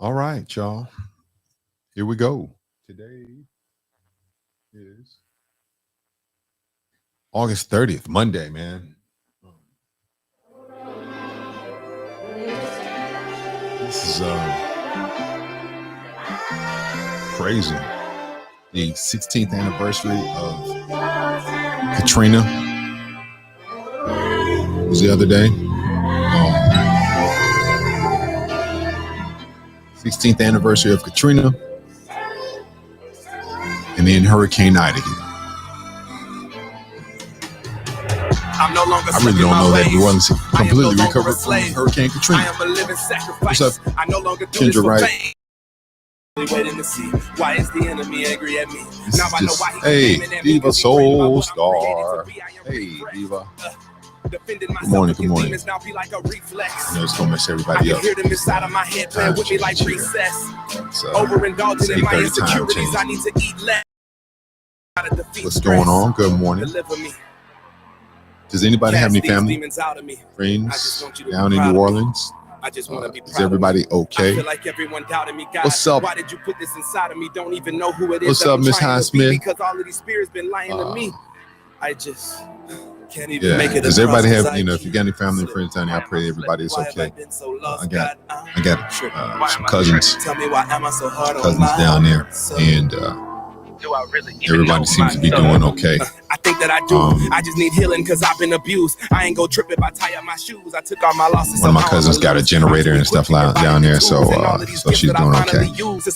All right, y'all. Here we go. Today is August 30th, Monday, man. This is crazy. The 16th anniversary of Katrina was the other day. 16th anniversary of Katrina, and then Hurricane Ida. I'm no longer I really don't know that New Orleans completely recovered from Hurricane Katrina. I am a living sacrifice. What's up, I no longer do Kendra this for Wright? fame. Waiting to see why is the enemy angry at me. This Now is I know just, why he's hey, aiming at me, Diva 'cause he prayed about Soul what I'm Star. created to be. I am Hey, refreshed. Diva. Defending Good myself morning, good against morning. demons now be like a reflex. I know it's gonna mess I everybody can up. hear them inside of my head playing with me like Cheer. recess. It's Overindulging in my 8:30 time insecurities. change. I need to eat less. Gotta defeat What's stress. going on? Good morning. Deliver me. Does anybody have Cast any these family, demons out of me. I just friends want you to be down in proud New of me. Orleans? I just want to be proud Is everybody of me. I okay? feel like everyone doubted me, God. What's up? Why did you put this inside of me? Don't even know who it is. What's that up, I'm Miss trying to be, Highsmith? because all of these spirits been lying to me. I just can't even Yeah. make it. Does across everybody this have, you know, if IQ. you got any family and friends down there, I pray everybody is Why have I okay. been so I lost, got God? some cousins Tell me why am I so hard on cousins down there, myself? and Do I really even know everybody seems to be myself? doing okay. I think that I do. I just need healing because I've been abused. I ain't go trip if I tie up my shoes. I took all my losses. One of my cousins got a generator and stuff down there, so she's doing okay.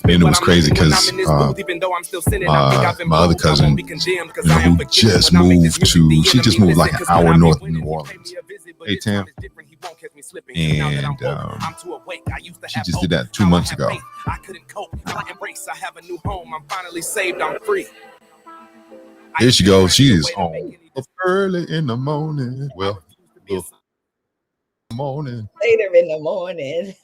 And it was crazy because my other cousin, who just moved she just moved like an hour north of New Orleans. Hey, Tam. And she just did that 2 months ago. I couldn't cope. I embrace. I have a new home. I'm finally saved. I'm free. Here she goes. She is home early in the morning. Well, morning. Later in the morning.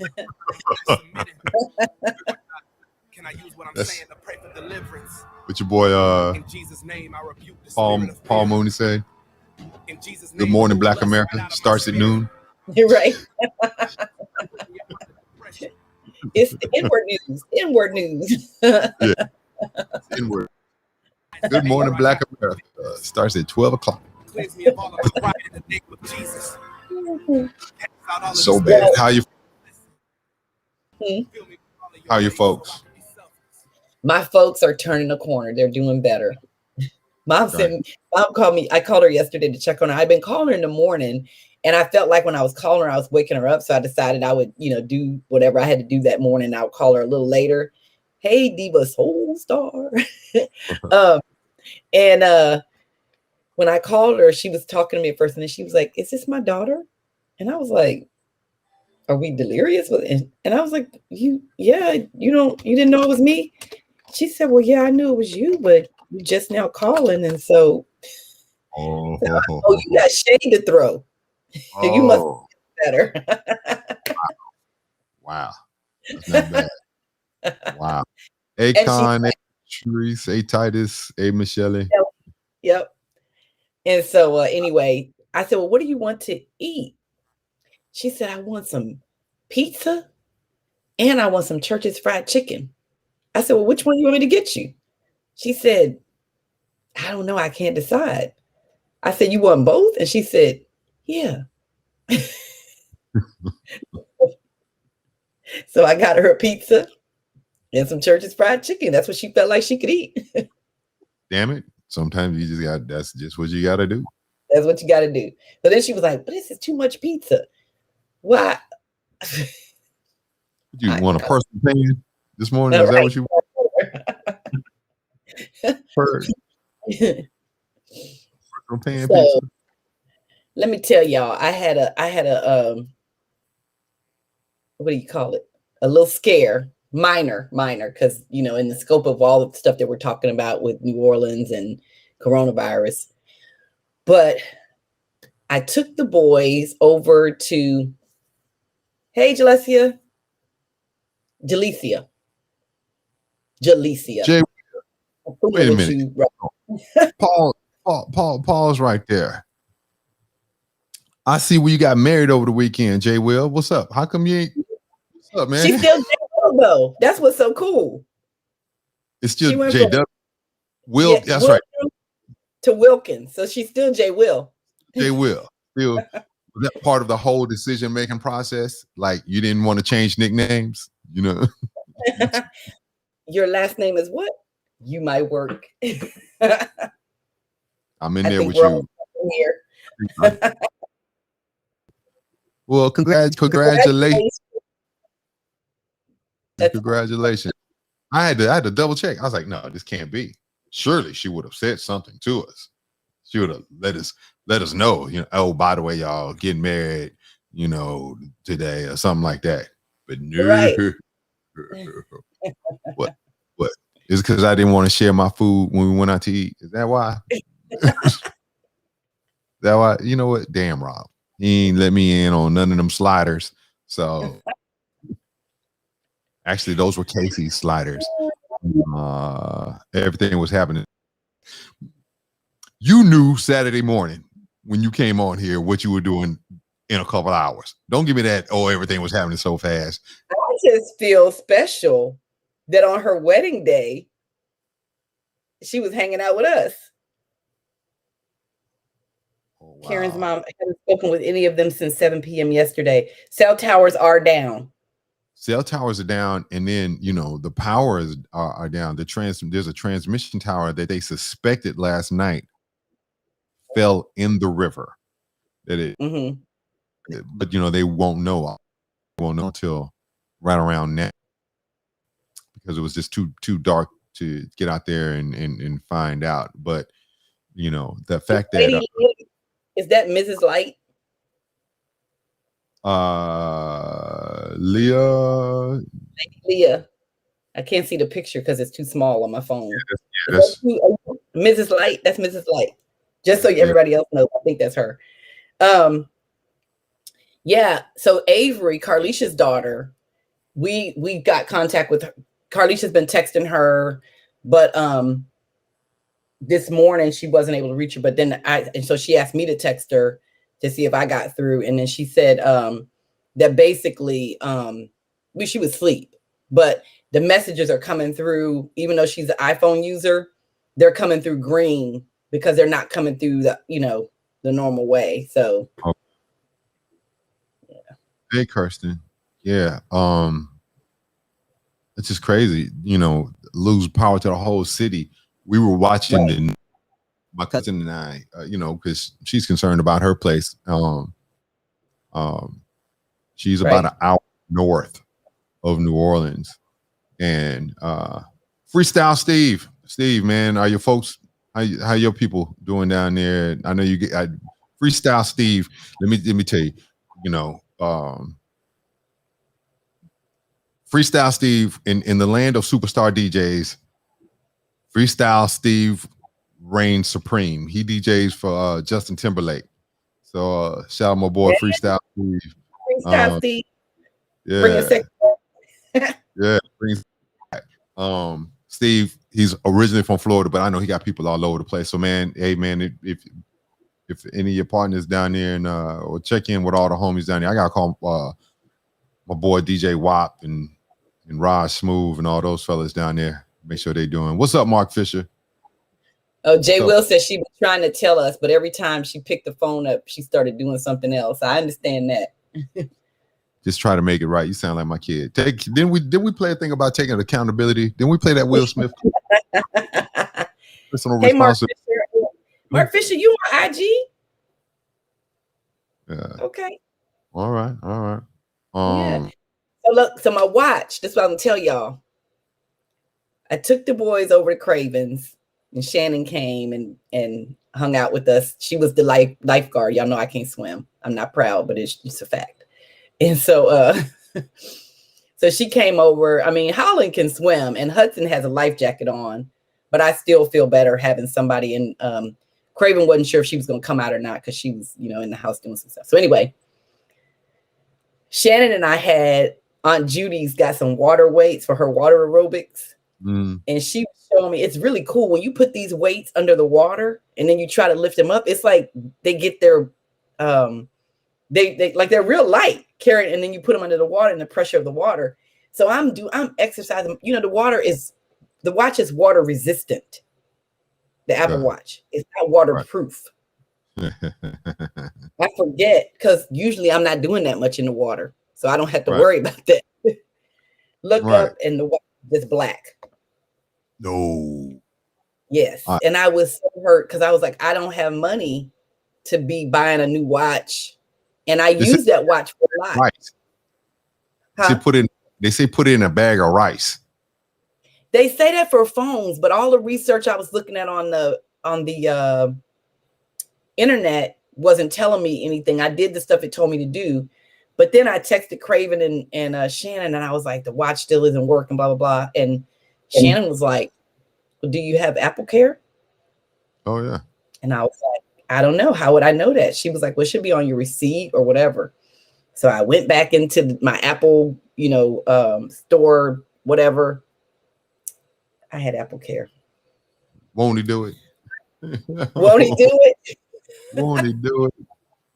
Can I use what I'm saying to pray for deliverance? What your boy In Jesus' name, I rebuke the Paul spirit of fear. Mooney say? In Jesus' name, Good morning, move Black lust America. right out of my Starts at spirit. noon. You're right. It's the inward news. Yeah. Inward. Good morning, Black America. Starts at 12 o'clock. Cleanse me of all of my pride in the name of Jesus. Cast out all of So this bad. bitterness. How you? Hmm. Fill me with all of your How you grace folks? so I can be selfless. My folks are turning a corner. They're doing better. Mom called me. I called her yesterday to check on her. I've been calling her in the morning, and I felt like when I was calling her, I was waking her up. So I decided I would, do whatever I had to do that morning. I would call her a little later. Hey, Diva Soul Star. And when I called her, she was talking to me at first, and then she was like, "Is this my daughter?" And I was like, "Are we delirious?" And I was like, you didn't know it was me?" She said, "Well, yeah, I knew it was you, but you just now calling, and so Oh, you got shade to throw. You must be better." Wow. That's not bad. Wow. Hey, Con, hey, Therese, hey, Titus, hey, Michelle. Yep. And so anyway, I said, "Well, what do you want to eat?" She said, "I want some pizza and I want some Church's fried chicken." I said, "Well, which one do you want me to get you?" She said, "I don't know. I can't decide." I said, "You want both?" And she said, "Yeah." So I got her a pizza and some Church's fried chicken. That's what she felt like she could eat. Damn it. Sometimes you just that's just what you got to do. That's what you got to do. So then she was like, "But this is too much pizza." Why? You want a personal pan this morning? Is that what you want? Personal pan pizza? Let me tell y'all, I had a what do you call it? A little scare, minor, because in the scope of all of the stuff that we're talking about with New Orleans and coronavirus. But I took the boys over to, hey, Jalecia. Jay, wait a minute. Paul's right there. I see where you got married over the weekend, Jay Will. What's up? How come you ain't? What's up, man? She's still Jay Will though. That's what's so cool. It's still She went JW. from Will, that's right. To Wilkins, so she's still J Will. J Will. Still that part of the whole decision making process. Like you didn't want to change nicknames, you know. Your last name is what? You might work. I'm in there with you. Here. Well, congratulations. Congratulations. I had to double check. I was like, no, this can't be. Surely she would have said something to us. She would have let us know, you know, oh, by the way, y'all getting married, you know, today or something like that. But no. Right. What? Is it because I didn't want to share my food when we went out to eat? Is that why? That why? You know what? Damn, Rob. He ain't let me in on none of them sliders. So actually, those were Casey's sliders. Everything was happening. You knew Saturday morning when you came on here what you were doing in a couple hours. Don't give me that, oh, everything was happening so fast. I just feel special that on her wedding day, she was hanging out with us. Oh, wow. Karen's mom hadn't spoken with any of them since 7 p.m. yesterday. Cell towers are down. Cell towers are down, and then you know the powers are down. There's a transmission tower that they suspected last night fell in the river. But you know they won't know. Until right around now because it was just too dark to get out there and find out. But you know the fact that is that Mrs. Light? Leah. I can't see the picture because it's too small on my phone. Yes. Mrs. Light. That's Mrs. Light. Just so everybody else knows, I think that's her. Yeah. So Avery, Carlicia's daughter, we got contact with her. Carlicia's been texting her, but this morning she wasn't able to reach her. But then so she asked me to text her to see if I got through, and then she said that basically she was asleep, but the messages are coming through, even though she's an iPhone user, they're coming through green because they're not coming through the the normal way. So yeah. Hey Kirsten. Yeah. It's just crazy, you know, lose power to the whole city. We were watching my cousin and I, you know, because she's concerned about her place. She's about an hour north of New Orleans. And Freestyle Steve, man, are your folks, how your people doing down there? I know you get Freestyle Steve. Let me tell you, you know, Freestyle Steve in the land of superstar DJs, Freestyle Steve reigns supreme. He DJs for Justin Timberlake. So shout out my boy Freestyle Steve. Freestyle Steve. Yeah. Bring a second. Yeah. Steve, he's originally from Florida, but I know he got people all over the place. So man, hey man, if any of your partners down there and or check in with all the homies down there, I gotta call my boy DJ WAP and Raj Smooth and all those fellas down there. Make sure they're doing. What's up, Mark Fisher? Oh, Jay Will says she was trying to tell us, but every time she picked the phone up, she started doing something else. I understand that. Just try to make it right. You sound like my kid. Didn't we play a thing about taking accountability? Didn't we play that Will Smith? Hey, Mark Fisher. Mark Fisher, you on IG? Yeah. Okay. All right. Yeah. So look, so my watch, that's what I'm gonna tell y'all. I took the boys over to Craven's and Shannon came and hung out with us. She was the lifeguard. Y'all know I can't swim. I'm not proud, but it's a fact. And so so she came over. I mean, Holland can swim and Hudson has a life jacket on, but I still feel better having somebody in. Craven wasn't sure if she was gonna come out or not because she was, in the house doing some stuff. So anyway, Shannon and I had Aunt Judy's got some water weights for her water aerobics. And she was showing me, it's really cool when you put these weights under the water and then you try to lift them up. It's like they get their, they like they're real light, carrying, and then you put them under the water and the pressure of the water. So I'm exercising. You know, the watch is water resistant. The Apple Okay. Watch. It's not Right. waterproof. I forget because usually I'm not doing that much in the water. So I don't have to Right. worry about that. Look Right. up and the watch is black. No. Yes. All right. And I was so hurt because I was like, I don't have money to be buying a new watch. And I use that watch for a lot. Rice. Huh? They say put it in a bag of rice. They say that for phones, but all the research I was looking at on the internet wasn't telling me anything. I did the stuff it told me to do, but then I texted Craven and Shannon, and I was like, the watch still isn't working, blah blah blah. And Shannon was like, well, do you have Apple Care? Oh yeah. And I was like, I don't know. How would I know that? She was like, well, it should be on your receipt or whatever. So I went back into my Apple, store, whatever. I had Apple Care. Won't he do it? Won't he do it? Won't he do it?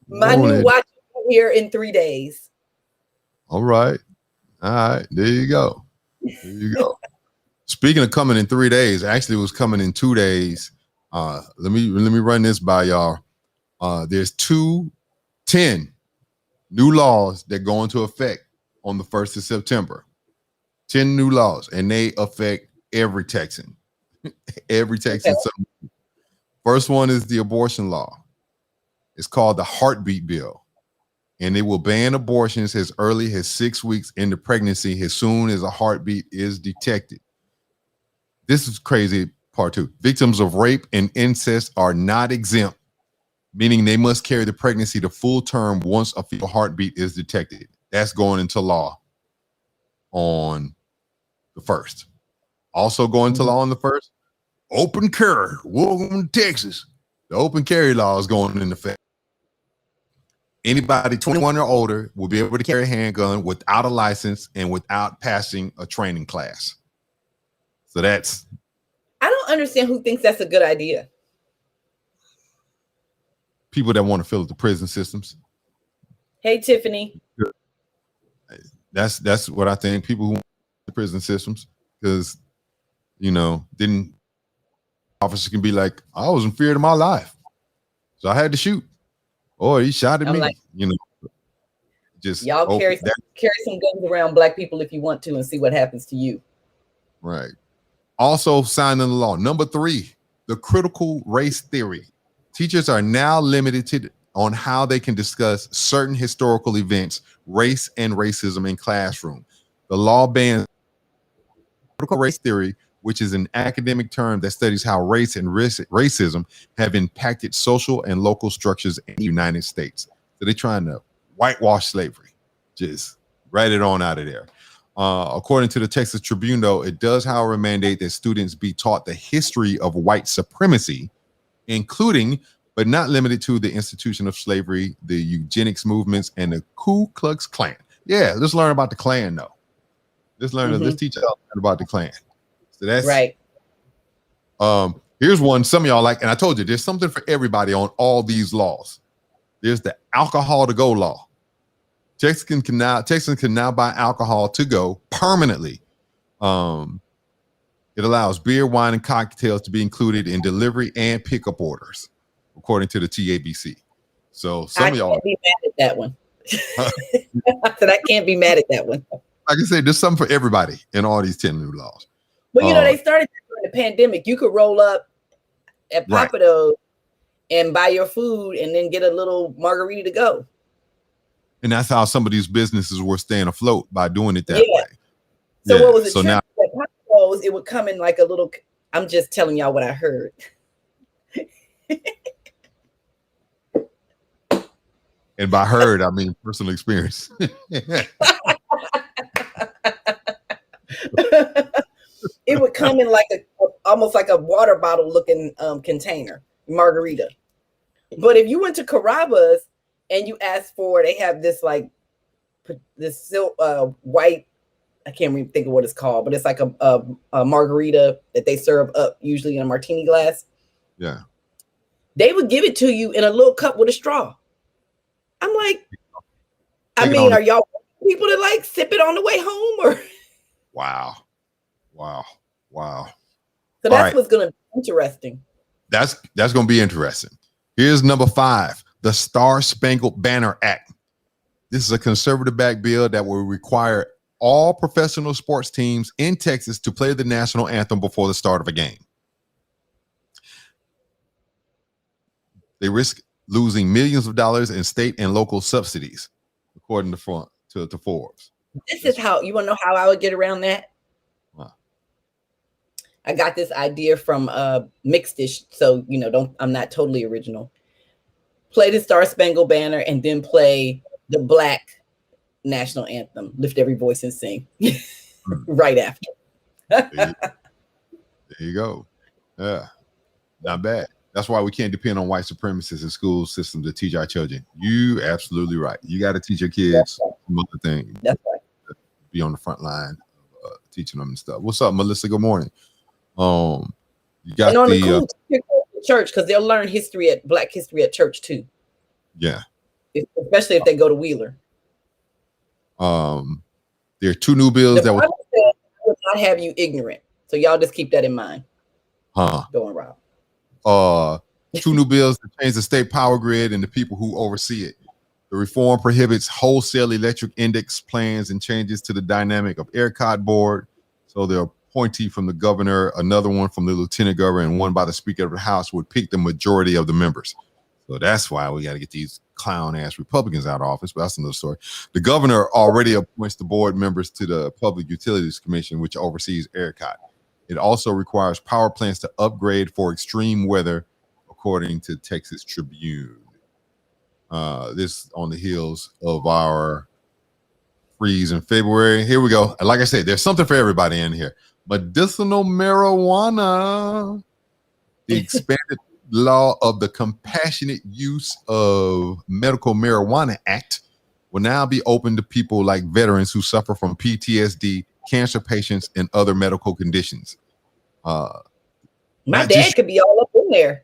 My new watch is here in 3 days. All right. There you go. There you go. Speaking of coming in 3 days, actually it was coming in 2 days. Let me run this by y'all. There's 10 new laws that go into effect on the 1st of September. 10 new laws, and they affect every Texan. Every Texan. Okay. First one is the abortion law. It's called the Heartbeat Bill, and it will ban abortions as early as 6 weeks into pregnancy as soon as a heartbeat is detected. This is crazy. Part 2. Victims of rape and incest are not exempt, meaning they must carry the pregnancy to full term once a fetal heartbeat is detected. That's going into law on the 1st. Also going into law on the 1st, open carry. Welcome to Texas. The open carry law is going into effect. Anybody 21 or older will be able to carry a handgun without a license and without passing a training class. So that's... I don't understand who thinks that's a good idea. People that want to fill up the prison systems. Hey, Tiffany. That's what I think. People who want the prison systems, because, then officer can be like, I was in fear of my life, so I had to shoot. Or he shot at me. Like, just y'all carry some guns around black people if you want to and see what happens to you. Right. Also signed into law. Number 3, the critical race theory. Teachers are now limited on how they can discuss certain historical events, race and racism in classroom. The law bans critical race theory, which is an academic term that studies how race and racism have impacted social and local structures in the United States. So they're trying to whitewash slavery. Just write it on out of there. According to the Texas Tribune, though, it does, however, mandate that students be taught the history of white supremacy, including, but not limited to, the institution of slavery, the eugenics movements, and the Ku Klux Klan. Yeah, let's learn about the Klan, though. Let's teach y'all about the Klan. So that's right. Here's one some of y'all like, and I told you there's something for everybody on all these laws. There's the alcohol to go law. Texans can now buy alcohol to go permanently. It allows beer, wine, and cocktails to be included in delivery and pickup orders, according to the TABC. So some of y'all can't be mad at that one. So I can't be mad at that one. Like I said, there's something for everybody in all these 10 new laws. Well, they started during the pandemic. You could roll up at Pappadeaux and buy your food and then get a little margarita to go. And that's how some of these businesses were staying afloat, by doing it that way. So what was the trick? Now, at Pappadeaux, it would come in like a little, I'm just telling y'all what I heard. And by heard, I mean personal experience. It would come in like almost like a water bottle looking container, margarita. But if you went to Carrabba's and you asked for, they have this like this white, I can't even think of what it's called, but it's like a margarita that they serve up usually in a martini glass. Yeah. They would give it to you in a little cup with a straw. I'm like, I mean, are y'all people that like sip it on the way home, or Wow. Wow. Wow. So All that's right. what's going to be interesting. That's going to be interesting. Here's number 5, the Star Spangled Banner Act. This is a conservative backed bill that will require all professional sports teams in Texas to play the national anthem before the start of a game. They risk losing millions of dollars in state and local subsidies, according to Forbes. This is how, you want to know how I would get around that? Wow. I got this idea from Mixedish, so I'm not totally original. Play the Star Spangled Banner and then play the Black national anthem. Lift every voice and sing right after. There you go. Yeah, not bad. That's why we can't depend on white supremacists in school systems to teach our children. You absolutely right. You got to teach your kids some other things. That's right. Be on the front line, teaching them and stuff. What's up, Melissa? Good morning. You got and on the church, because they'll learn Black history at church too. Yeah, especially if they go to Wheeler. There are 2 new bills that would not have you ignorant. So y'all just keep that in mind. Going Rob. 2 new bills to change the state power grid and the people who oversee it. The reform prohibits wholesale electric index plans and changes to the dynamic of ERCOT board. So the appointee from the governor, another one from the lieutenant governor, and one by the Speaker of the House would pick the majority of the members. So that's why we got to get these clown-ass Republicans out of office, but that's another story. The governor already appoints the board members to the Public Utilities Commission, which oversees ERCOT. It also requires power plants to upgrade for extreme weather, according to Texas Tribune. This on the heels of our freeze in February. Here we go. Like I said, there's something for everybody in here. Medicinal marijuana, the expanded law of the Compassionate Use of Medical Marijuana Act will now be open to people like veterans who suffer from PTSD, cancer patients, and other medical conditions. My dad could be all up in there.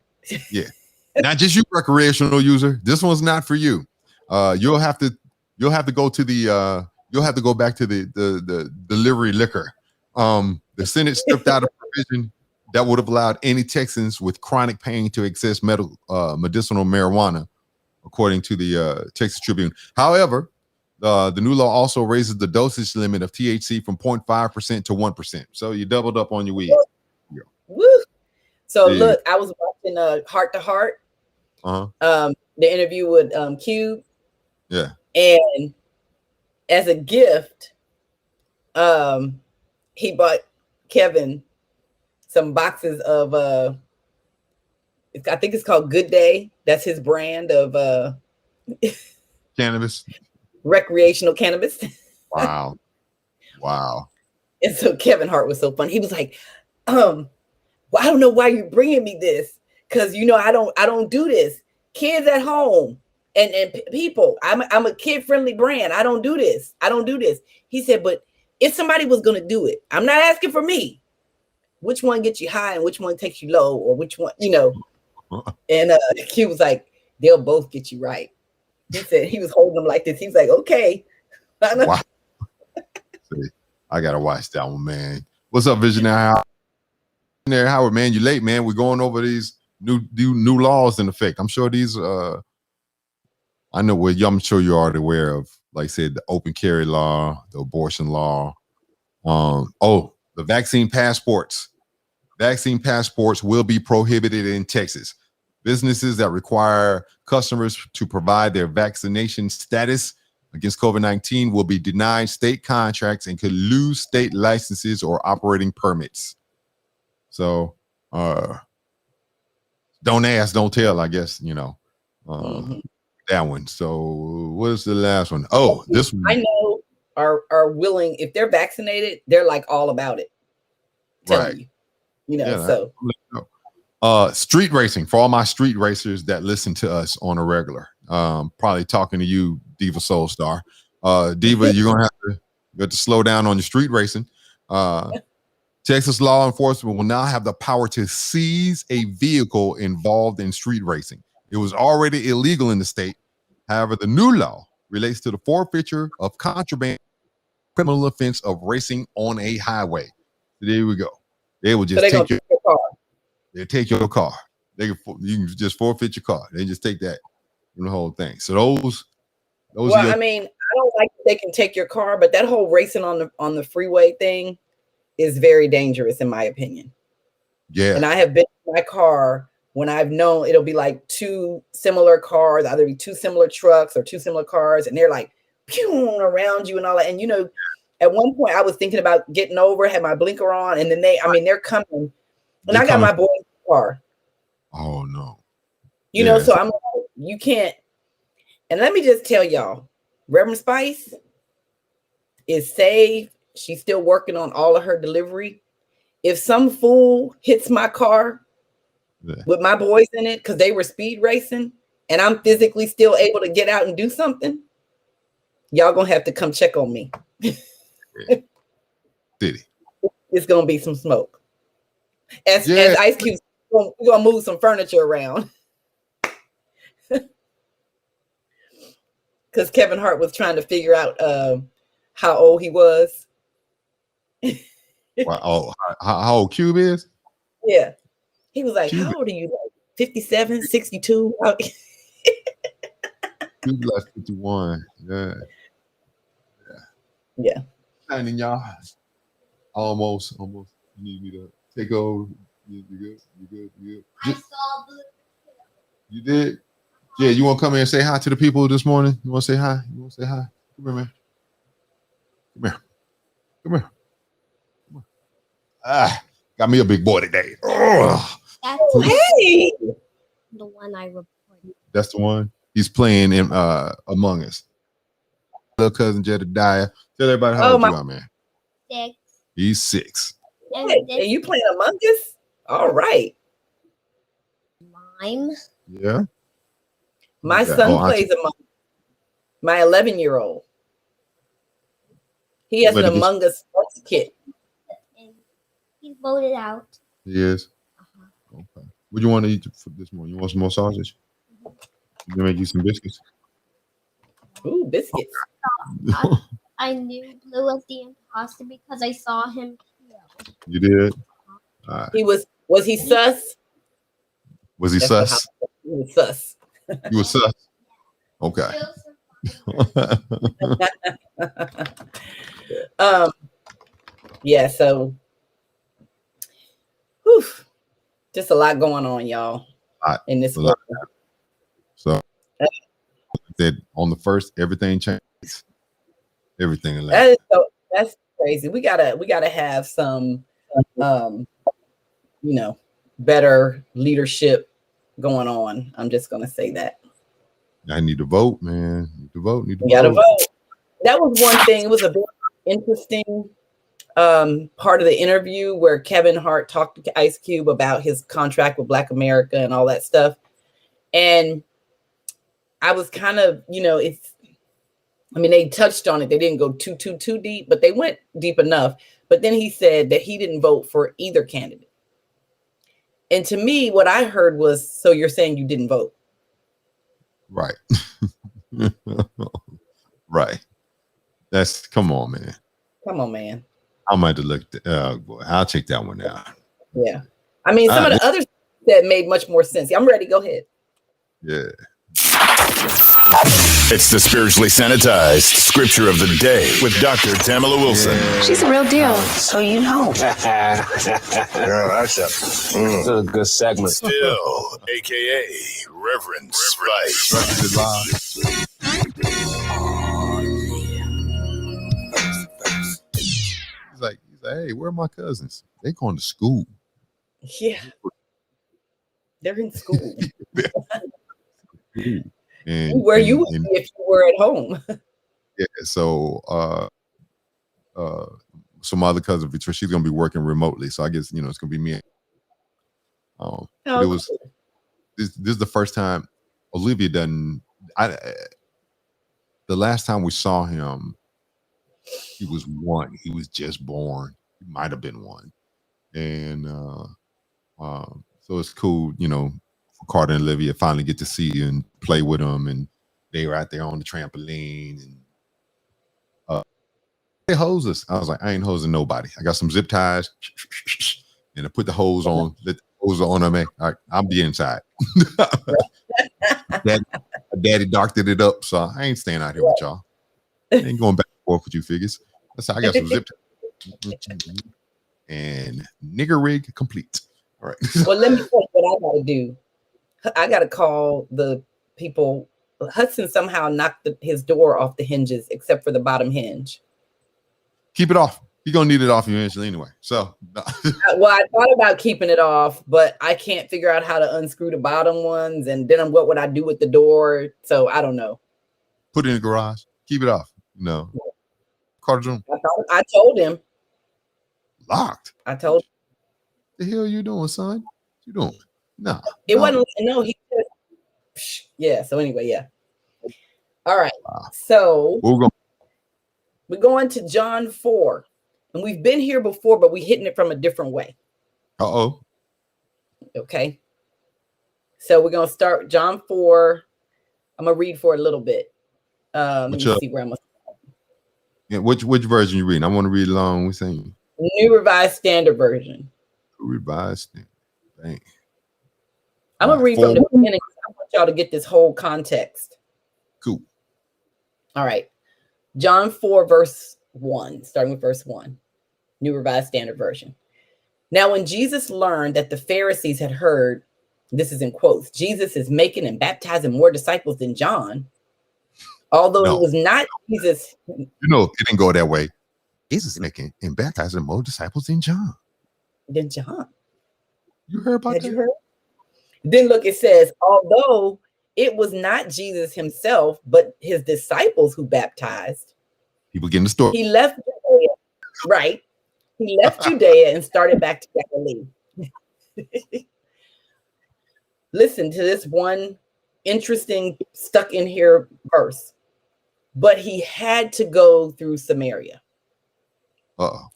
Yeah. Not just you, recreational user. This one's not for you. You'll have to go to the you'll have to go back to the delivery liquor. The Senate stripped out a provision that would have allowed any Texans with chronic pain to access medicinal marijuana, according to the Texas Tribune. However, the new law also raises the dosage limit of THC from 0.5% to 1%. So you doubled up on your weed. Woo. So look, I was watching Heart to Heart. The interview with Cube. Yeah. And as a gift, he bought Kevin some boxes of I think it's called Good Day. That's his brand of cannabis. Recreational cannabis. Wow. Wow. And so Kevin Hart was so funny. He was like, well, I don't know why you're bringing me this, because I don't do this. Kids at home and people. I'm a kid-friendly brand. I don't do this. He said, but if somebody was gonna do it, I'm not asking for me. Which one gets you high and which one takes you low, or which one, And Q was like, they'll both get you right. He said he was holding them like this. He was like, okay. Wow. See, I gotta watch that one, man. What's up, Visionary Howard? Man, you late, man. We're going over these new laws in effect. I'm sure these I know what I'm sure you're already aware of, like I said, the open carry law, the abortion law. The vaccine passports. Vaccine passports will be prohibited in Texas. Businesses that require customers to provide their vaccination status against COVID-19 will be denied state contracts and could lose state licenses or operating permits. So don't ask, don't tell, I guess, that one. So what is the last one? Oh, this one. I know are willing, if they're vaccinated, they're like all about it. Telling so street racing, for all my street racers that listen to us on a regular, probably talking to you, Diva Soulstar. Diva, you're gonna have to slow down on your street racing. Texas law enforcement will now have the power to seize a vehicle involved in street racing. It was already illegal in the state. However, the new law relates to the forfeiture of contraband criminal offense of racing on a highway. There we go. They will So just they're gonna take take your car. they take your car. You can just forfeit your car. They just take that from the whole thing. So those Well, are your, I mean, I don't like that they can take your car, but that whole racing on the freeway thing is very dangerous in my opinion. yeah. And I have been in my car when I've known it'll be like two similar cars, either be two similar trucks or two similar cars, and they're like pew around you and all that. And at one point I was thinking about getting over, had my blinker on, and then they're coming, and I got my boy's car. Oh no. So I'm like, you can't. And let me just tell y'all, Reverend Spice is saved. She's still working on all of her delivery. If some fool hits my car with my boys in it because they were speed racing and I'm physically still able to get out and do something, y'all gonna have to come check on me. City. It's gonna be some smoke. As Ice Cube, we're gonna move some furniture around. Because Kevin Hart was trying to figure out how old he was. Wow. Oh, how old Cube is? Yeah. He was like, Cube. How old are you? Like 57, 62? Cube like 51. Yeah. Yeah. And y'all almost you need me to take over. You good? I saw blue. You did? Yeah, you want to come here and say hi to the people this morning? You want to say hi? Come here, man. Come here. Ah, got me a big boy today. That's Hey. the one I reported. That's the one. He's playing in Among Us. Little cousin Jedediah. Tell everybody how old you are, man. 6. He's 6. And And you playing Among Us? All right. mime. Yeah. My son plays Among Us. My 11-year-old. He has an Among Us kit. And he's voted out. He is. Okay. What do you want to eat for this morning? You want some more sausage? You can make you some biscuits. Ooh, biscuits. I knew Blue was the imposter because I saw him kill. You did? He was he sus? Was he sus? He was sus. You were sus? Okay. Yeah, so whew, just a lot going on, y'all. In this world. So that on the first, everything changes. Everything. That's crazy. We gotta have some better leadership going on. I'm just gonna say that. I need to vote, man. Need to vote. You gotta vote. That was one thing. It was a very interesting part of the interview where Kevin Hart talked to Ice Cube about his contract with Black America and all that stuff. And I was kind of, they touched on it. They didn't go too deep, but they went deep enough. But then he said that he didn't vote for either candidate. And to me, what I heard was, so you're saying you didn't vote? Right. Right. Come on, man. Come on, man. I might have looked. Boy, I'll check that one out. Yeah. I mean, some of the others that made much more sense. I'm ready. Go ahead. Yeah. It's the Spiritually Sanitized Scripture of the Day with Dr. Tamla Wilson. She's a real deal, so you know. Girl, that's a good segment. Still, a.k.a. Reverend Spice. He's like, hey, where are my cousins? They going to school. Yeah. They're in school. And where you would be if you were at home. Yeah, so my other cousin Victoria, she's gonna be working remotely, so I guess it's gonna be me. But it was this is the first time Olivia doesn't. The last time we saw him, he was 1. He was just born. He might have been 1, and so it's cool, for Carter and Olivia finally get to see you and play with him, and they were out there on the trampoline, and They hose us. I was like, I ain't hosing nobody. I got some zip ties, and I put the hose on. Let the hose on me. All right, I'll be inside. Daddy doctored it up, so I ain't staying out here with y'all. I ain't going back and forth with you figures. That's how I got some zip ties. And nigger rig complete. All right. Well, let me tell you what I gotta do. I gotta call the people. Hudson somehow knocked his door off the hinges, except for the bottom hinge. Keep it off. You're gonna need it off eventually anyway. So well, I thought about keeping it off, but I can't figure out how to unscrew the bottom ones, and then what would I do with the door? So I don't know. Put it in the garage. Keep it off. No. Carter's room. I told him. Locked. I told him. The hell you doing, son? What you doing? No. It wasn't. No, he. Yeah. So anyway, yeah. All right. Wow. So we're going to John 4. And we've been here before, but we're hitting it from a different way. Uh-oh. Okay. So we're going to start John 4. I'm going to read for a little bit. Let me see where I'm going to start. Yeah, which version you reading? I want to read along with saying. New Revised Standard Version. Revised Standard. Dang. I'm going to read from the beginning. I want y'all to get this whole context. Cool. All right. John 4, verse 1, starting with verse 1. New Revised Standard Version. Now, when Jesus learned that the Pharisees had heard, this is in quotes, Jesus is making and baptizing more disciples than John, although it was not Jesus. You know, it didn't go that way. Jesus is making and baptizing more disciples than John. Than John. You heard about that? You heard? Then look, it says, although it was not Jesus himself, but his disciples who baptized. People getting the story. He left Judea, right? He left Judea and started back to Galilee. Listen to this one interesting stuck in here verse. But he had to go through Samaria. Uh-oh.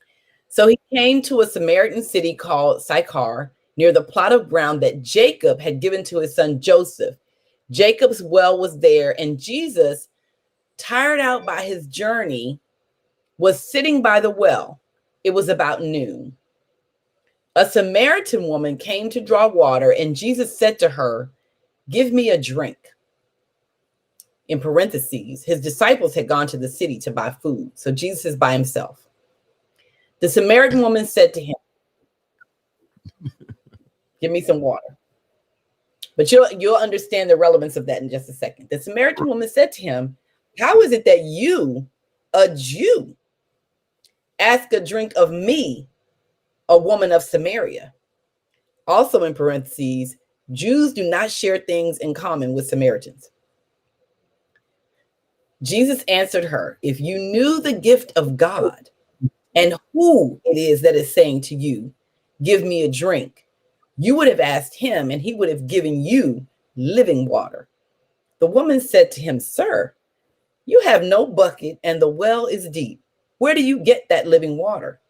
So he came to a Samaritan city called Sychar, near the plot of ground that Jacob had given to his son Joseph. Jacob's well was there, and Jesus, tired out by his journey, was sitting by the well. It was about noon. A Samaritan woman came to draw water, and Jesus said to her, "Give me a drink." In parentheses, his disciples had gone to the city to buy food, so Jesus is by himself. The Samaritan woman said to him, "Give me some water." But you'll understand the relevance of that in just a second. The Samaritan woman said to him, "How is it that you, a Jew, ask a drink of me, a woman of Samaria?" Also in parentheses, Jews do not share things in common with Samaritans. Jesus answered her, "If you knew the gift of God and who it is that is saying to you, 'Give me a drink,' you would have asked him, and he would have given you living water." The woman said to him, "Sir, you have no bucket, and the well is deep. Where do you get that living water?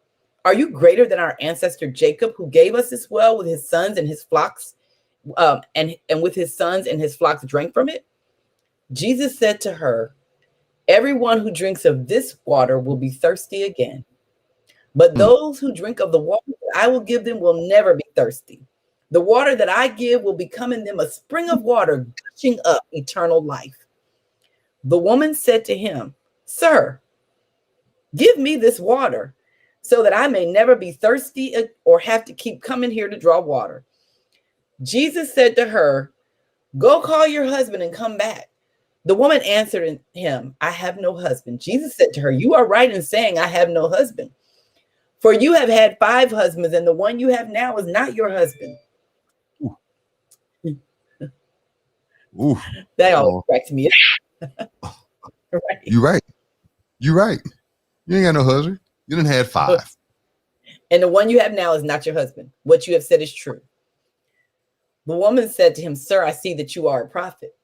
Are you greater than our ancestor Jacob, who gave us this well with his sons and his flocks, and with his sons and his flocks drank from it?" Jesus said to her, "Everyone who drinks of this water will be thirsty again. But those who drink of the water that I will give them will never be thirsty. The water that I give will become in them a spring of water gushing up eternal life." The woman said to him, "Sir, give me this water so that I may never be thirsty or have to keep coming here to draw water." Jesus said to her, "Go call your husband and come back." The woman answered him, "I have no husband." Jesus said to her, "You are right in saying, 'I have no husband.' For you have had 5 husbands, and the one you have now is not your husband." Ooh. That always cracks me up. Right. You're right. You're right. You ain't got no husband. You done had 5. And the one you have now is not your husband. What you have said is true. The woman said to him, "Sir, I see that you are a prophet.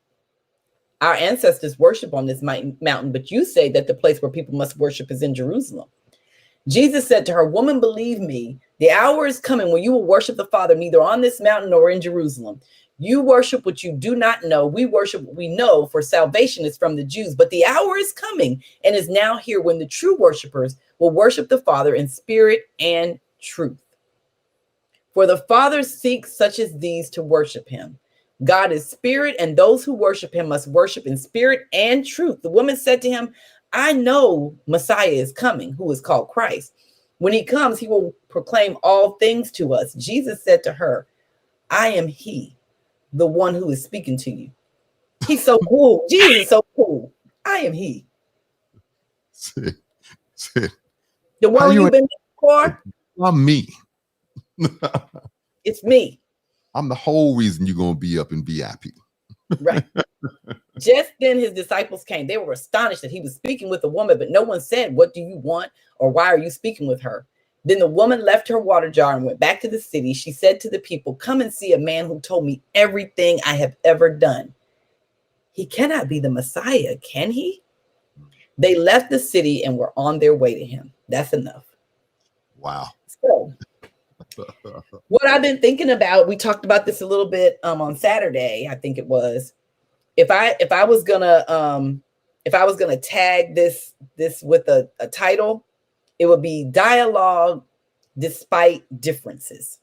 Our ancestors worship on this mountain, but you say that the place where people must worship is in Jerusalem." Jesus said to her, "Woman, believe me, the hour is coming when you will worship the Father neither on this mountain nor in Jerusalem. You worship what you do not know. We worship what we know, for salvation is from the Jews. But the hour is coming and is now here when the true worshipers will worship the Father in spirit and truth. For the Father seeks such as these to worship him. God is spirit, and those who worship him must worship in spirit and truth. The woman said to him, I know Messiah is coming, who is called Christ. When he comes, he will proclaim all things to us. Jesus said to her, I am he, the one who is speaking to you. He's so cool. Jesus is so cool. I am he. Sid, The one you've been for? I'm me. It's me. I'm the whole reason you're going to be up in VIP. Right. Just then his disciples came. They were astonished that he was speaking with a woman, but no one said, what do you want? Or why are you speaking with her? Then the woman left her water jar and went back to the city. She said to the people, come and see a man who told me everything I have ever done. He cannot be the Messiah, can he? They left the city and were on their way to him. That's enough. Wow. So what I've been thinking about, we talked about this a little bit on Saturday, I think it was. If I was gonna tag this with a title, it would be Dialogue Despite Differences.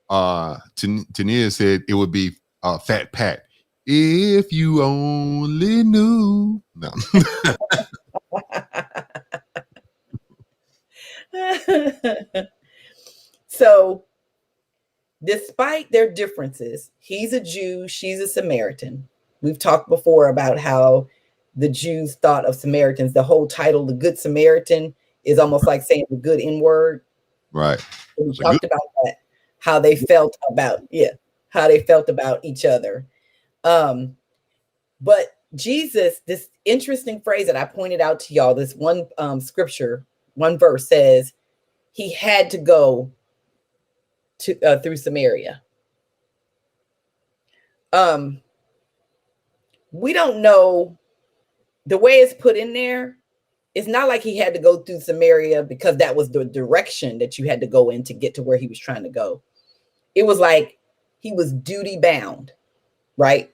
Tania said it would be Fat Pat. If you only knew. No. So, despite their differences, he's a Jew, she's a Samaritan. We've talked before about how the Jews thought of Samaritans. The whole title, The Good Samaritan, is almost like saying the good N word. Right. We talked about that, how they felt about, how they felt about each other. But Jesus, this interesting phrase that I pointed out to y'all, this one scripture, one verse says, he had to go to through Samaria. We don't know the way it's put in there. It's not like he had to go through Samaria because that was the direction that you had to go in to get to where he was trying to go. It was like he was duty bound, right?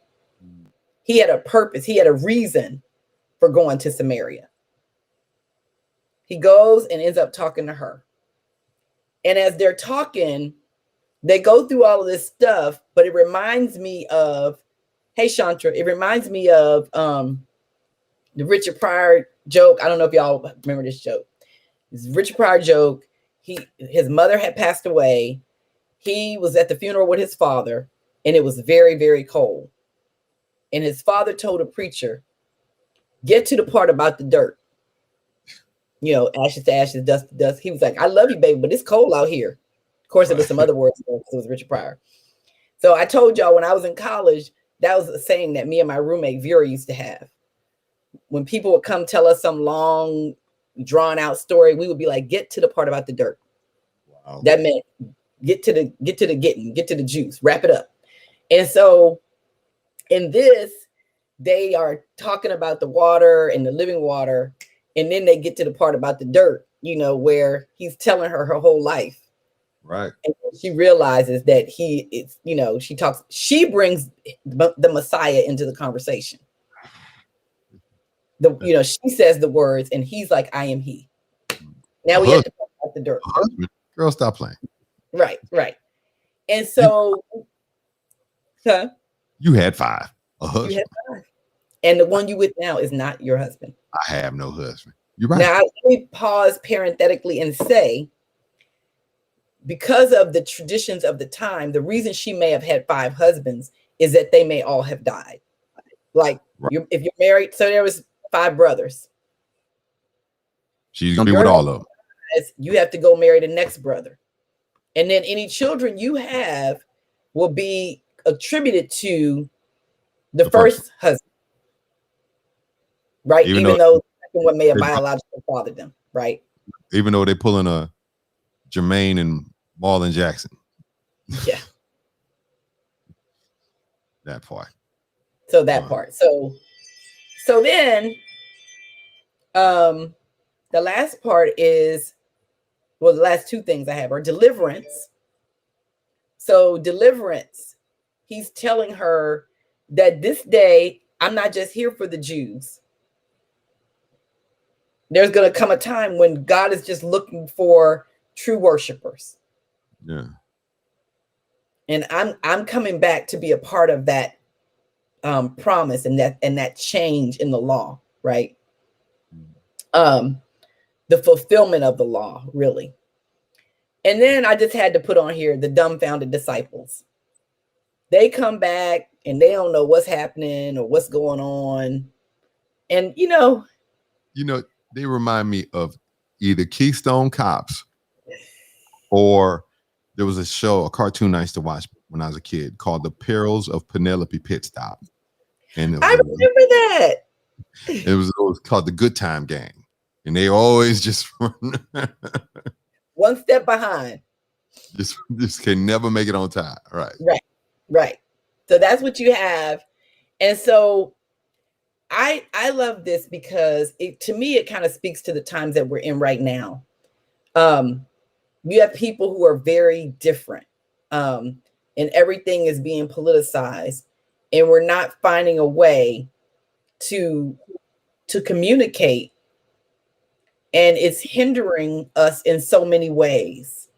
He had a purpose. He had a reason for going to Samaria. He goes and ends up talking to her. And as they're talking, they go through all of this stuff, but it reminds me of, hey, Chantra, it reminds me of the Richard Pryor joke. I don't know if y'all remember this joke. This Richard Pryor joke. His mother had passed away. He was at the funeral with his father, and it was very, very cold. And his father told a preacher, get to the part about the dirt. You know, ashes to ashes, dust to dust. He was like, I love you, baby, but it's cold out here. Of course, it was some other words because it was Richard Pryor. So I told y'all when I was in college, that was a saying that me and my roommate Vera used to have. When people would come tell us some long, drawn out story, we would be like, get to the part about the dirt. Wow. That meant get to the juice, wrap it up. And so in this, they are talking about the water and the living water. And then they get to the part about the dirt, you know, where he's telling her whole life. Right. And she realizes that he is, you know, she brings the Messiah into the conversation. She says the words and he's like, I am he. Now we have to talk about the dirt. Girl, stop playing. Right. And so, you had 5. A husband. You had 5. And the one you with now is not your husband. I have no husband. You're right. Now, let me pause parenthetically and say, because of the traditions of the time, the reason she may have had 5 husbands is that they may all have died. Like, if you're married, so there was 5 brothers. She's going to be with all of them. You have to go marry the next brother. And then any children you have will be attributed to the first husband. Right? Even though the second one may have biologically fathered them. Right? Even though they're pulling a Jermaine and Marlon Jackson. Yeah. That part. So that part. So then the last part is, well, the last 2 things I have are deliverance. So deliverance, he's telling her that this day, I'm not just here for the Jews. There's going to come a time when God is just looking for true worshipers. Yeah. And I'm coming back to be a part of that promise and that change in the law, right? The fulfillment of the law, really. And then I just had to put on here the dumbfounded disciples. They come back and they don't know what's happening or what's going on. And they remind me of either Keystone Cops or there was a cartoon I used to watch when I was a kid called The Perils of Penelope Pitstop. And I remember that. It was called The Good Time Gang. And they always just one step behind. Just can never make it on time. Right. So that's what you have. And so I love this because to me, it kind of speaks to the times that we're in right now. You have people who are very different, and everything is being politicized, and we're not finding a way to communicate, and it's hindering us in so many ways.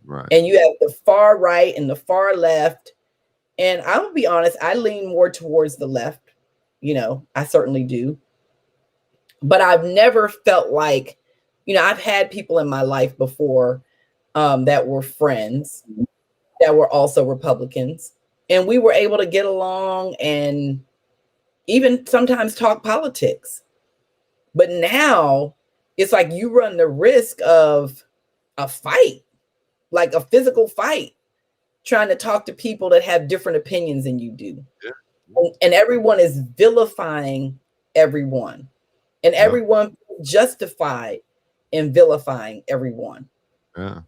Right. And you have the far right and the far left, and I'll be honest, I lean more towards the left. I certainly do. But I've never felt like, I've had people in my life before that were friends that were also Republicans, and we were able to get along and even sometimes talk politics. But now it's like you run the risk of a fight, like a physical fight, trying to talk to people that have different opinions than you do. Yeah. And everyone is vilifying everyone, and everyone justified in vilifying everyone. Yeah.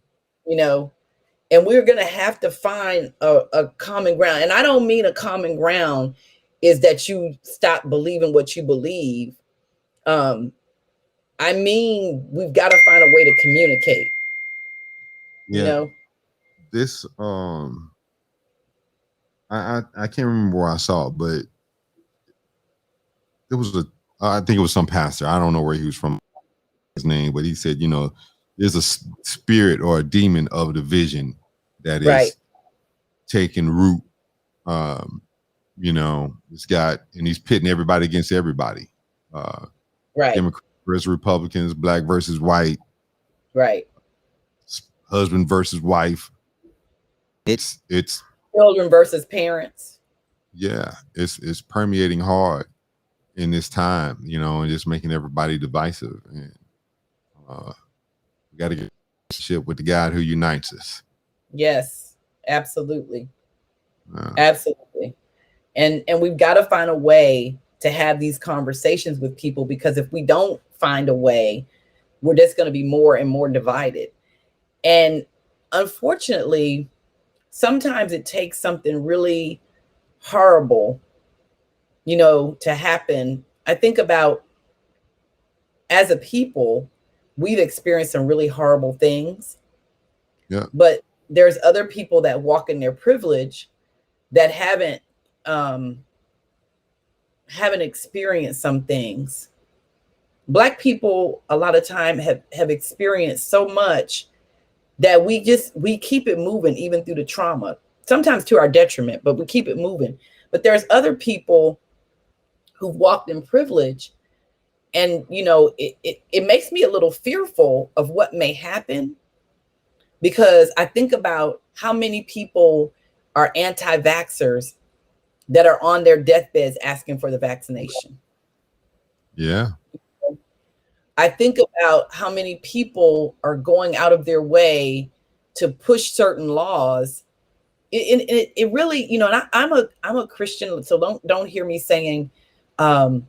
And we're going to have to find a common ground. And I don't mean a common ground is that you stop believing what you believe. I mean, we've got to find a way to communicate. Yeah. This, I can't remember where I saw it, but it was I think it was some pastor. I don't know where he was from, his name, but he said, there's a spirit or a demon of division that is taking root. And he's pitting everybody against everybody. Democrats versus Republicans, black versus white. Right. Husband versus wife. It's children versus parents. Yeah, it's permeating hard in this time, and just making everybody divisive. And we got to get a relationship with the God who unites us. Yes, absolutely. Absolutely. And we've got to find a way to have these conversations with people, because if we don't find a way, we're just going to be more and more divided. And unfortunately, sometimes it takes something really horrible, to happen. I think about, as a people, we've experienced some really horrible things. Yeah. But there's other people that walk in their privilege that haven't experienced some things. Black people a lot of time have experienced so much that we keep it moving even through the trauma, sometimes to our detriment, but we keep it moving. But there's other people who've walked in privilege, and it makes me a little fearful of what may happen, because I think about how many people are anti-vaxxers that are on their deathbeds asking for the vaccination. Yeah. I think about how many people are going out of their way to push certain laws. It really, and I'm a Christian, so don't hear me saying I'm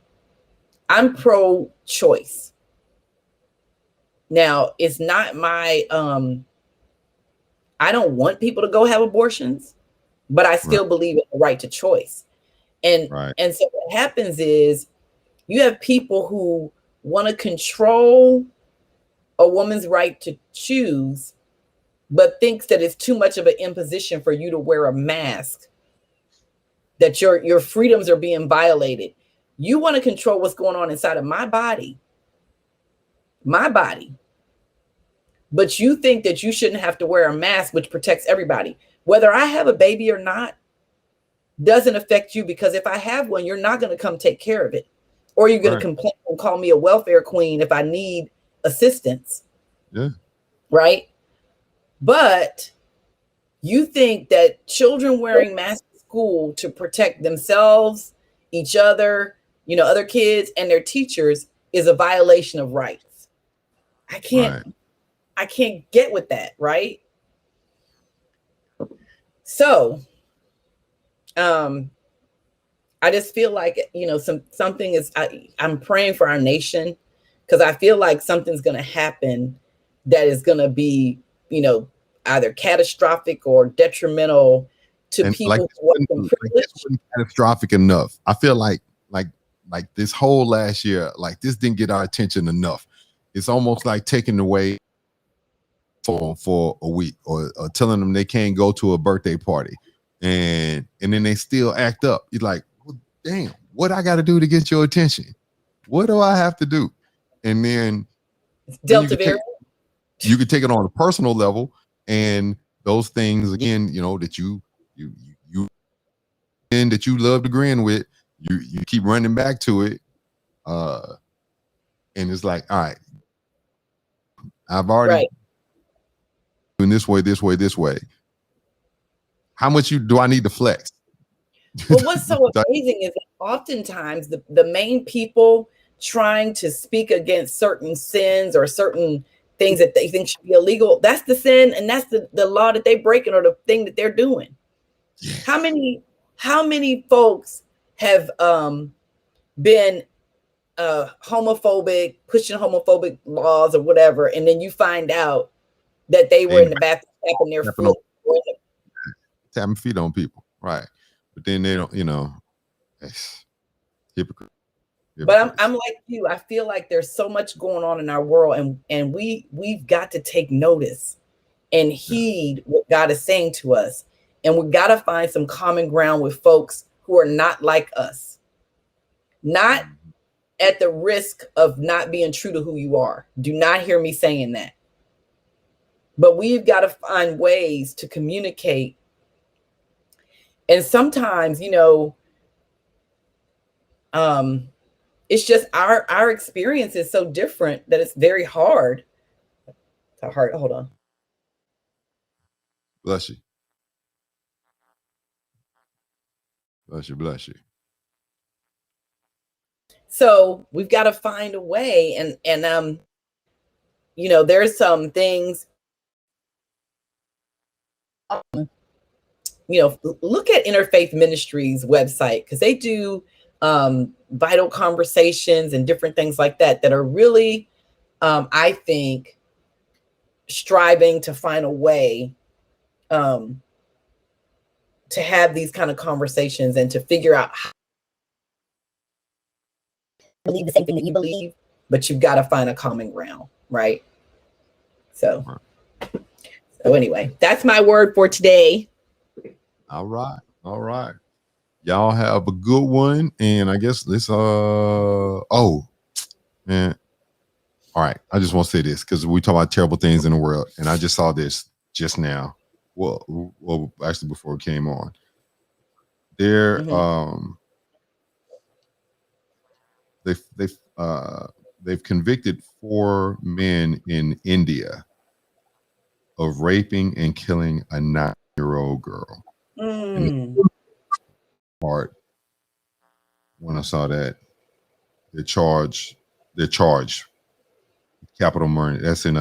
pro-choice. Now, it's not my I don't want people to go have abortions, but I still believe in the right to choice. And so what happens is you have people who want to control a woman's right to choose, but thinks that it's too much of an imposition for you to wear a mask, that your freedoms are being violated. You want to control what's going on inside of my body, but you think that you shouldn't have to wear a mask, which protects everybody. Whether I have a baby or not doesn't affect you, because if I have one, you're not going to come take care of it, or you're going to complain and call me a welfare queen if I need assistance. Yeah. Right. But you think that children wearing masks at school to protect themselves, each other, other kids and their teachers is a violation of rights. I can't get with that. Right. So, I just feel like, something is, I'm praying for our nation, because I feel like something's going to happen that is going to be, either catastrophic or detrimental to and people like catastrophic enough. I feel like this whole last year, like this didn't get our attention enough. It's almost like taking away for a week, or telling them they can't go to a birthday party, and then they still act up. You're like, well, damn, what I got to do to get your attention? What do I have to do? And then Delta variant. You could take it on a personal level, and those things again, that you and that you love to grin with, you keep running back to it, and it's like, all right, I've already doing this way. How much do I need to flex? Well, what's so amazing is that oftentimes the main people trying to speak against certain sins or certain things that they think should be illegal, that's the sin, and that's the law that they're breaking, or the thing that they're doing. Yeah. How many folks have been homophobic, pushing homophobic laws or whatever, and then you find out that they were in the bathroom tapping their foot, tapping feet on people, right? But then they don't, it's hypocrite. But I'm like you. I feel like there's so much going on in our world, and we've got to take notice and heed what God is saying to us, and we've got to find some common ground with folks who are not like us, not at the risk of not being true to who you are. Do not hear me saying that. But we've got to find ways to communicate. And sometimes, it's just our experience is so different that it's very hard. Hold on. Bless you. Bless you. So we've got to find a way, and there's some things. Look at Interfaith Ministries website, because they do vital conversations and different things like that are really, I think, striving to find a way to have these kind of conversations and to figure out how to believe the same thing that you believe, but you've got to find a common ground, right? So anyway, that's my word for today. All right. Y'all have a good one. And I guess this, oh, man. All right. I just want to say this, because we talk about terrible things in the world. And I just saw this just now. Well, actually before it came on. They've convicted 4 men in India of raping and killing a 9-year-old girl. Part when I saw that, they're charged capital murder. That's in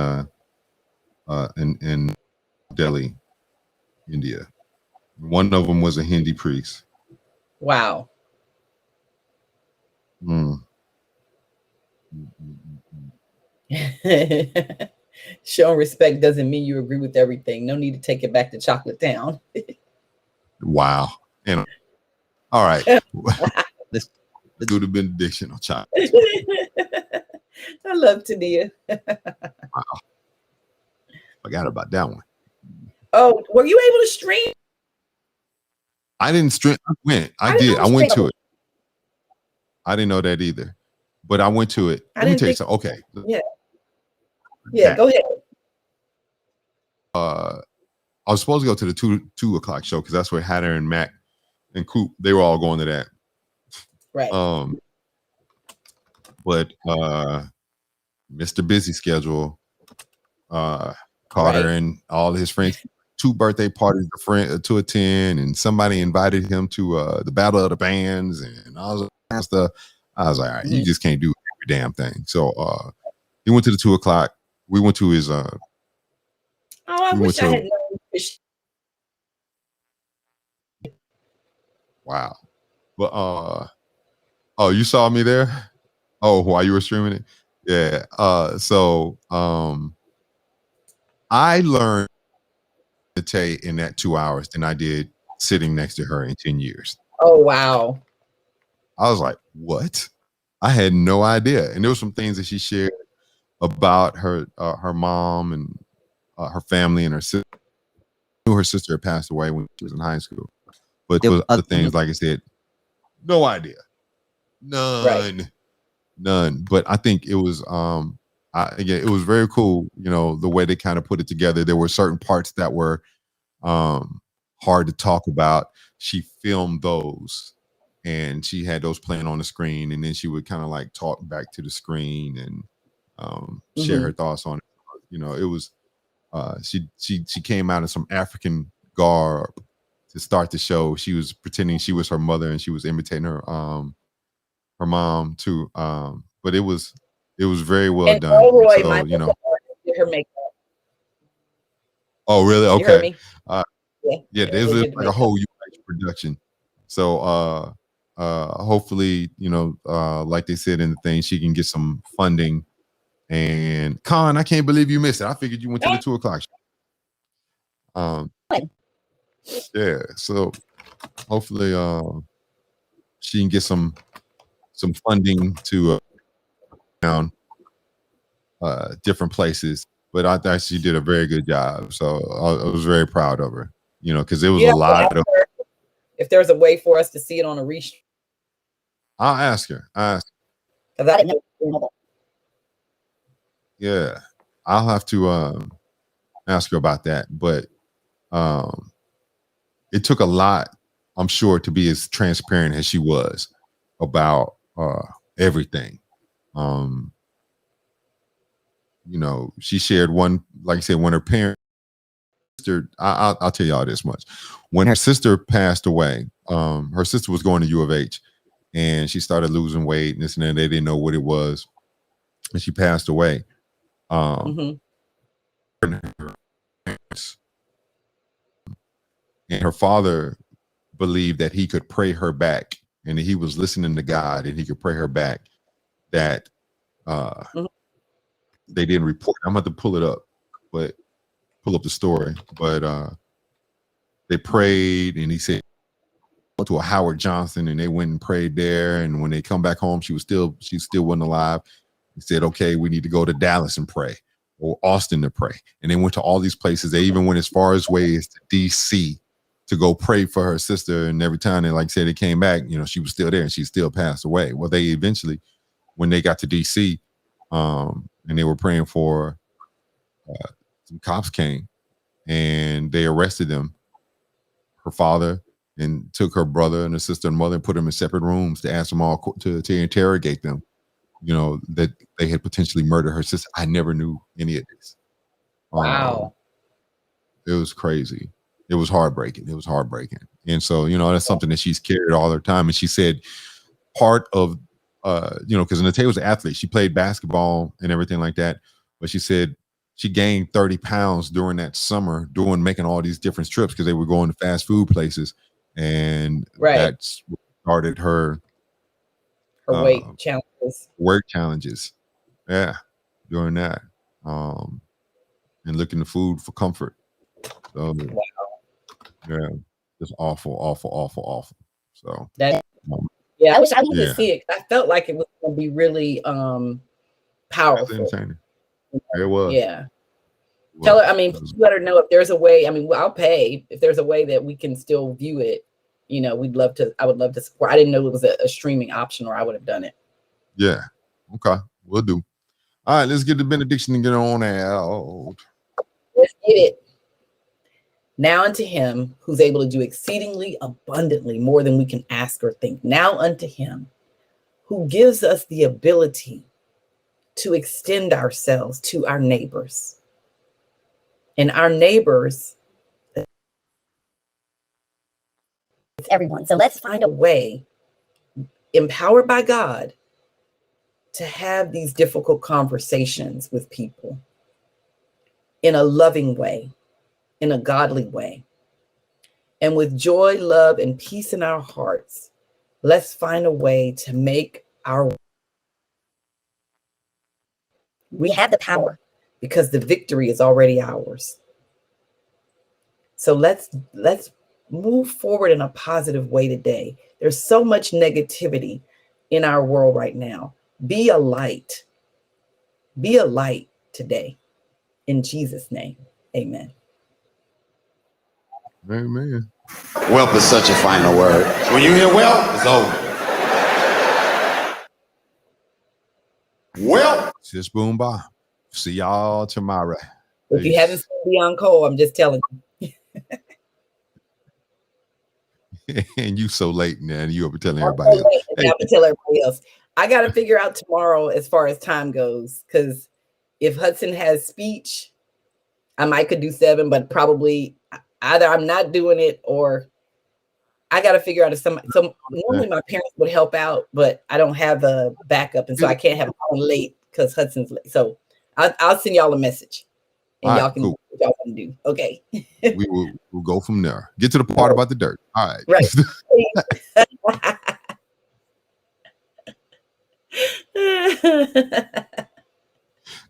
Delhi, India. One of them was a Hindi priest. Wow. Showing respect doesn't mean you agree with everything. No need to take it back to Chocolate Town. Wow. And all right. Let's do the benediction on chocolate. I love Tania. Wow. Forgot about that one. Oh, were you able to stream? I didn't stream. I went. I didn't did. know I went to stream. it. I didn't know that either, but I went to it. I Let me didn't tell you think. something. Okay. Yeah. Go ahead. I was supposed to go to the 2 o'clock show because that's where Hatter and Mac and Coop, they were all going to that. Right. But Mr. Busy Schedule, Carter and all his friends, 2 birthday parties to attend, and somebody invited him to the Battle of the Bands and all that stuff. I was like, all right, you just can't do every damn thing. So he went to the 2 o'clock. We went to his I wish I had known. Wow. But oh, you saw me there? Oh, while you were streaming it? Yeah. So I learned to take in that 2 hours than I did sitting next to her in 10 years. Oh, wow. I was like, what? I had no idea. And there were some things that she shared about her mom and her family and her sister. I knew her sister had passed away when she was in high school. But there was other things, like I said, no idea. None. But I think it was again, it was very cool, the way they kind of put it together. There were certain parts that were hard to talk about. She filmed those and she had those playing on the screen, and then she would kind of like talk back to the screen and share her thoughts on it. It was she came out in some African garb to start the show. She was pretending she was her mother and she was imitating her mom too. But it was very well done. Elroy, so, did her makeup. Oh, really? Okay. You heard me? Yeah, there's like a whole production. So hopefully, like they said in the thing, she can get some funding. And Con, I can't believe you missed it. I figured you went to the 2 o'clock show. Yeah, so hopefully she can get some funding to down different places. But I thought she did a very good job. So I was very proud of her, because it was a lot of. If there's a way for us to see it on a restream, I'll ask her. Because I didn't know. Yeah, I'll have to ask her about that. But it took a lot, I'm sure, to be as transparent as she was about everything. She shared one, like I said, when her parents, I'll tell y'all this much. When her sister passed away, her sister was going to U of H and she started losing weight and this and that. They didn't know what it was. And she passed away. And her father believed that he could pray her back, and he was listening to God and he could pray her back. That they didn't report. I'm going to pull it up, but pull up the story. But they prayed, and he said to a Howard Johnson, and they went and prayed there. And when they come back home, she still wasn't alive. He said, okay, we need to go to Dallas and pray, or Austin to pray. And they went to all these places. They even went as far as to DC to go pray for her sister. And every time they, like I said, they came back, she was still there and she still passed away. Well, they eventually, when they got to DC, and they were praying for her, some cops came and they arrested them, her father, and took her brother and her sister and mother and put them in separate rooms to ask them all to interrogate them. That they had potentially murdered her sister. I never knew any of this. Wow. It was crazy. It was heartbreaking. And so, that's something that she's carried all her time. And she said part of, because Natea was an athlete. She played basketball and everything like that. But she said she gained 30 pounds during that summer making all these different trips because they were going to fast food places. And that's what started her weight challenges. Yeah, doing that. And looking to food for comfort. So yeah, just awful. So that I wish I could see it. I felt like it was gonna be really powerful. It was. Yeah. It Tell her, I mean, let her know if there's a way. I mean, I'll pay if there's a way that we can still view it. You know, we'd love to. I would love to support. I didn't know it was a streaming option, or I would have done it. Yeah. Okay. We'll do. All right. Let's get the benediction and get on out. Let's get it. Now unto him who's able to do exceedingly abundantly more than we can ask or think. Now unto him who gives us the ability to extend ourselves to our neighbors. And our neighbors, it's everyone. So let's find a way, empowered by God, to have these difficult conversations with people in a loving way, in a godly way. And with joy, love, and peace in our hearts, let's find a way to make our... We have the power because the victory is already ours. So let's move forward in a positive way today. There's so much negativity in our world right now. Be a light. Be a light today. In Jesus' name, amen. Amen. Wealth is such a final word. When you hear wealth, it's over. Well, Just boom by. See y'all tomorrow. If you haven't seen Beyond Cole, I'm just telling you. And you so late, man. You over telling everybody else. Hey. I tell everybody else. I got to figure out tomorrow as far as time goes, because if Hudson has speech, I might could do 7, but probably either I'm not doing it or I got to figure out if normally my parents would help out, but I don't have a backup, and so I can't have one late because Hudson's late. So I'll send y'all a message, and y'all can do what y'all want to do. Okay. we'll go from there. Get to the part about the dirt. All right. Right.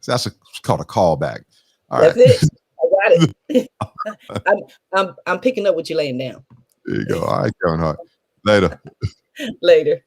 So that's called a callback. All That's right. it. I got it. I'm picking up what you're laying down. There you go. All right, Kevin Hart. Later. Later.